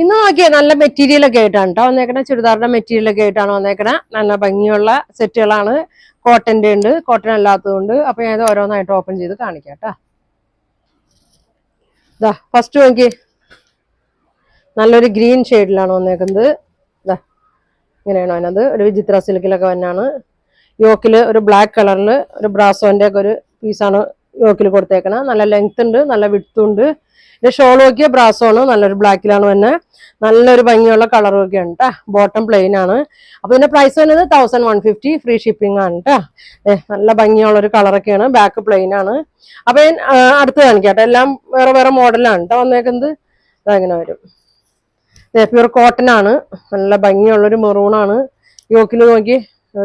ഇന്ന് നോക്കിയേ നല്ല മെറ്റീരിയലൊക്കെ ആയിട്ടാണ് കേട്ടോ വന്നേക്കണേ. ചുരിദാറിന്റെ മെറ്റീരിയലൊക്കെ ആയിട്ടാണ് വന്നേക്കണേ. നല്ല ഭംഗിയുള്ള സെറ്റുകളാണ്. കോട്ടന്റെ ഉണ്ട്, കോട്ടൺ അല്ലാത്തതുണ്ട്. അപ്പൊ ഞാൻ ഇത് ഓരോന്നായിട്ട് ഓപ്പൺ ചെയ്ത് കാണിക്കാം കേട്ടോ. ഇതാ ഫസ്റ്റ് നോക്കി, നല്ലൊരു ഗ്രീൻ ഷെയ്ഡിലാണ് വന്നേക്കുന്നത്. ഇതാ ഇങ്ങനെയാണ് വന്നത്. ഒരു വിചിത്ര സിൽക്കിലൊക്കെ വന്നാണ്. യോക്കില് ഒരു ബ്ലാക്ക് കളറില് ഒരു ബ്രാസോന്റെ ഒക്കെ ഒരു പീസാണ് യോക്കിൽ കൊടുത്തേക്കണത്. നല്ല ലെങ്ത് ഉണ്ട്, നല്ല വിഡ്ത്തും ഉണ്ട്. ഷോൾ നോക്കിയ ബ്രാസോണ്, നല്ലൊരു ബ്ലാക്കിലാണ് തന്നെ. നല്ലൊരു ഭംഗിയുള്ള കളറും ഒക്കെ ഉണ്ട് കേട്ടോ. ബോട്ടം പ്ലെയിൻ ആണ്. അപ്പൊ ഇതിന്റെ പ്രൈസ് വരുന്നത് 1150, ഫ്രീ ഷിപ്പിംഗ് ആണ് കേട്ടോ. നല്ല ഭംഗിയുള്ള ഒരു കളറൊക്കെയാണ്. ബാക്ക് പ്ലെയിൻ ആണ്. അപ്പൊ ഞാൻ അടുത്ത് കാണിക്കാട്ടെ. എല്ലാം വേറെ വേറെ മോഡലാണ് കേട്ടോ വന്നേക്കുന്നത്. അതങ്ങനെ വരും. പ്യൂർ കോട്ടൺ ആണ്. നല്ല ഭംഗിയുള്ളൊരു മെറൂണാണ്. യോക്കിൽ നോക്കി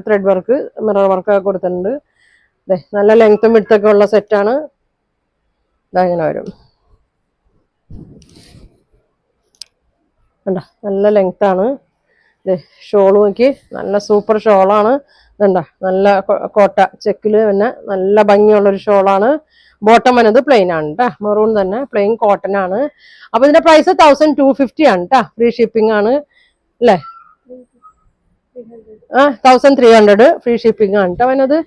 ത്രെഡ് വർക്ക്, മിറർ വർക്ക് ഒക്കെ കൊടുത്തിട്ടുണ്ട്. നല്ല ലെങ്ത്തും വിഡ്ത്തൊക്കെ ഉള്ള സെറ്റാണ്. ഇതങ്ങനെ വരും. നല്ല ലെങ്ത് ആണ്. ഷോൾ നോക്കി, നല്ല സൂപ്പർ ഷോളാണ്. ഇതുണ്ട നല്ല കോട്ട ചെക്കില് തന്നെ നല്ല ഭംഗിയുള്ളൊരു ഷോളാണ്. ബോട്ടം വന്നത് പ്ലെയിൻ ആണ് കേട്ടോ. മെറൂൺ തന്നെ പ്ലെയിൻ കോട്ടൺ ആണ്. അപ്പൊ ഇതിന്റെ പ്രൈസ് 1250 ആണ് കേട്ടോ. ഫ്രീ ഷിപ്പിംഗ് ആണ് അല്ലേ? 1300 ഫ്രീ ഷിപ്പിംഗ് ആണ് കേട്ടോ വന്നത്.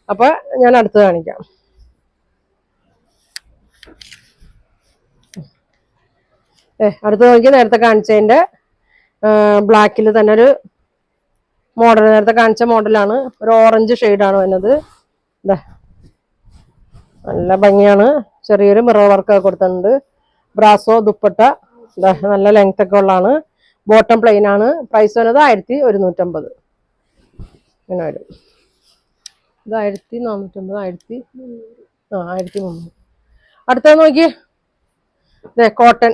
അപ്പൊ ഞാൻ അടുത്ത് കാണിക്കാം. അടുത്ത് നോക്കി, നേരത്തെ കാണിച്ചതിന്റെ ബ്ലാക്കിൽ തന്നെ ഒരു മോഡൽ, നേരത്തെ കാണിച്ച മോഡലാണ്. ഒരു ഓറഞ്ച് ഷെയ്ഡാണ് വരുന്നത്. നല്ല ഭംഗിയാണ്. ചെറിയൊരു മിറർ വർക്ക് കൊടുത്തിട്ടുണ്ട്. ബ്രാസോ ദുപ്പട്ട നല്ല ലെങ്ത് ഒക്കെ ഉള്ളതാണ്. ബോട്ടം പ്ലെയിൻ ആണ്. പ്രൈസ് വരുന്നത് 1150. ഇങ്ങനെ വരും. ഇത് 1450, 1300. അടുത്ത നോക്കി, കോട്ടൺ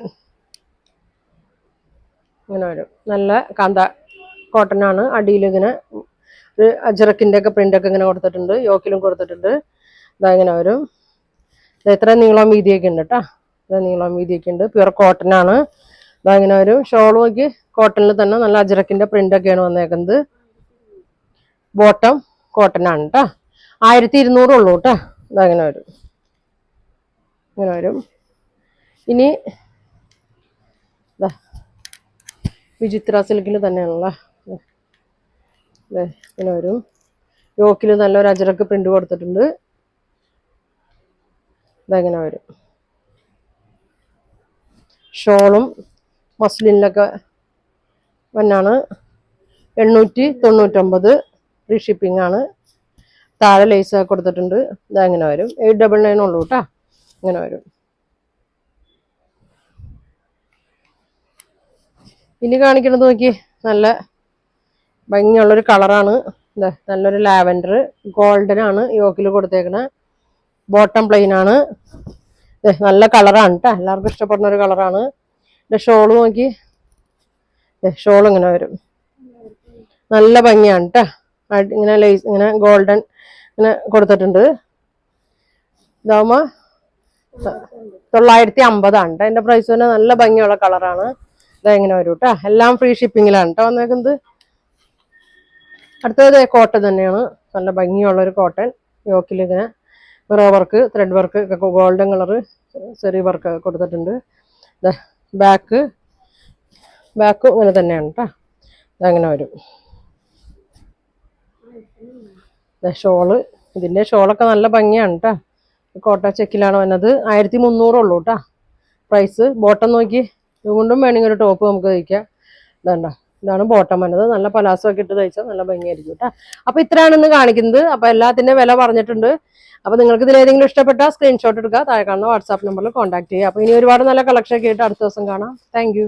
ഇങ്ങനെ വരും. നല്ല കാന്ത കോട്ടൺ ആണ്. അടിയിൽ ഇങ്ങനെ ഒരു അജറക്കിന്റെ ഒക്കെ പ്രിന്റ് ഒക്കെ ഇങ്ങനെ കൊടുത്തിട്ടുണ്ട്. യോക്കിലും കൊടുത്തിട്ടുണ്ട്. ഇതങ്ങനെ വരും. ഇത്ര നീളം വീതിയൊക്കെ ഉണ്ട് കേട്ടോ. ഇത്ര നീളം വീതിയൊക്കെ ഉണ്ട്. പ്യുവർ കോട്ടൺ ആണ്. ഇതങ്ങനെ വരും. ഷോൾ നോക്കി, കോട്ടണിൽ തന്നെ നല്ല അജറക്കിന്റെ പ്രിന്റ് ഒക്കെയാണ് വന്നേക്കുന്നത്. ബോട്ടം കോട്ടൺ ആണ് കേട്ടോ. 1200 ഉള്ളൂ കേട്ടോ. ഇതങ്ങനെ വരും. ഇങ്ങനെ വരും. ഇനി വിചിത്ര സിൽക്കിൽ തന്നെയാണല്ലോ. ഇങ്ങനെ വരും. യോക്കിൽ നല്ലൊരു അജറക്ക് പ്രിന്റ് കൊടുത്തിട്ടുണ്ട്. ഇതെങ്ങനെ വരും. ഷോളും മസ്ലിനിലൊക്കെ വന്നാണ്. 899 ഫ്രീ ഷിപ്പിംഗ് ആണ്. താഴെ ലേസ് കൊടുത്തിട്ടുണ്ട്. ഇതങ്ങനെ വരും. 899 ഉള്ളൂ കേട്ടോ. ഇങ്ങനെ വരും. ഇനി കാണിക്കണത് നോക്കി, നല്ല ഭംഗിയുള്ളൊരു കളറാണ്. നല്ലൊരു ലാവൻഡർ ഗോൾഡൻ ആണ് യോക്കിൽ കൊടുത്തേക്കണ. ബോട്ടം പ്ലെയിൻ ആണ്. നല്ല കളറാണ് കേട്ടോ. എല്ലാവർക്കും ഇഷ്ടപ്പെടുന്ന ഒരു കളറാണ്. ഷോള് നോക്കി, ഷോൾ ഇങ്ങനെ വരും. നല്ല ഭംഗിയാണ് കേട്ടോ. ഇങ്ങനെ ലേസ് ഇങ്ങനെ ഗോൾഡൻ ഇങ്ങനെ കൊടുത്തിട്ടുണ്ട്. ഇതാവുമ്പോ 950 ആണ് കേട്ടോ. അതിന്റെ പ്രൈസ് തന്നെ. നല്ല ഭംഗിയുള്ള കളറാണ്. ഇതെങ്ങനെ വരും കേട്ടോ. എല്ലാം ഫ്രീ ഷിപ്പിങ്ങിലാണ് കേട്ടോ വന്നേക്കുന്നത്. അടുത്തത് കോട്ടൺ തന്നെയാണ്. നല്ല ഭംഗിയുള്ള ഒരു കോട്ടൺ. യോക്കിൽ ഇങ്ങനെ മിറർ വർക്ക്, ത്രെഡ് വർക്ക് ഒക്കെ ഗോൾഡൻ കളറ് ചെറിയ വർക്ക് ഒക്കെ കൊടുത്തിട്ടുണ്ട്. ബാക്കും ഇങ്ങനെ തന്നെയാണ് കേട്ടോ. ഇതങ്ങനെ വരും. ഷോള്, ഇതിന്റെ ഷോളൊക്കെ നല്ല ഭംഗിയാണ് കേട്ടോ. കോട്ട ചെക്കിലാണ് വന്നത്. 1300 ഉള്ളൂ കേട്ടോ പ്രൈസ്. ബോട്ടം നോക്കി, ഇതുകൊണ്ടും വേണമെങ്കിൽ ഒരു ടോപ്പ് നമുക്ക് തയ്ക്കാം. ഇതാണ് ബോട്ടം വന്നത്. നല്ല പലാസോ ഒക്കെ ഇട്ട് തയ്ച്ചാൽ നല്ല ഭംഗിയായിരിക്കും കേട്ടോ. അപ്പൊ ഇത്രയാണ് ഇന്ന് കാണിക്കുന്നത്. അപ്പൊ എല്ലാത്തിന്റെ വില പറഞ്ഞിട്ടുണ്ട്. അപ്പൊ നിങ്ങൾക്ക് ഇതിൽ ഏതെങ്കിലും ഇഷ്ടപ്പെട്ട സ്ക്രീൻഷോട്ട് എടുക്കുക. താഴെ കാണുന്ന വാട്സാപ്പ് നമ്പറിൽ കോൺടാക്ട് ചെയ്യുക. അപ്പൊ ഇനി ഒരുപാട് നല്ല കളക്ഷൻ ഒക്കെ ആയിട്ട് അടുത്ത ദിവസം കാണാം. താങ്ക്